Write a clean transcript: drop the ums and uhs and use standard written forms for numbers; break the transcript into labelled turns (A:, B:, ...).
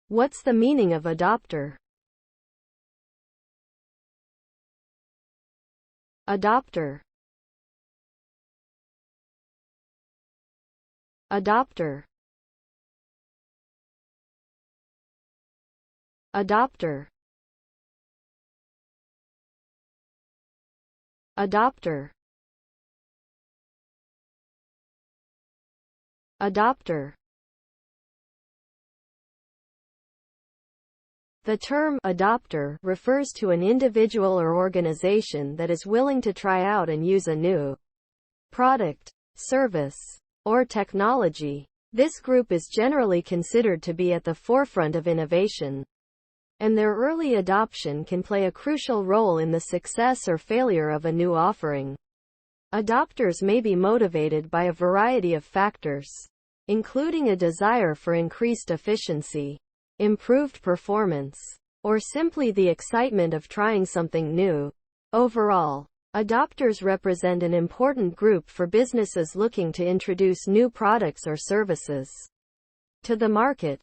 A: What's the meaning of adopter? Adopter. Adopter. Adopter. Adopter. Adopter. The term adopter refers to an individual or organization that is willing to try out and use a new product, service, or technology. This group is generally considered to be at the forefront of innovation, and their early adoption can play a crucial role in the success or failure of a new offering. Adopters may be motivated by a variety of factors, including a desire for increased efficiency, improved performance, or simply the excitement of trying something new. Overall, adopters represent an important group for businesses looking to introduce new products or services to the market.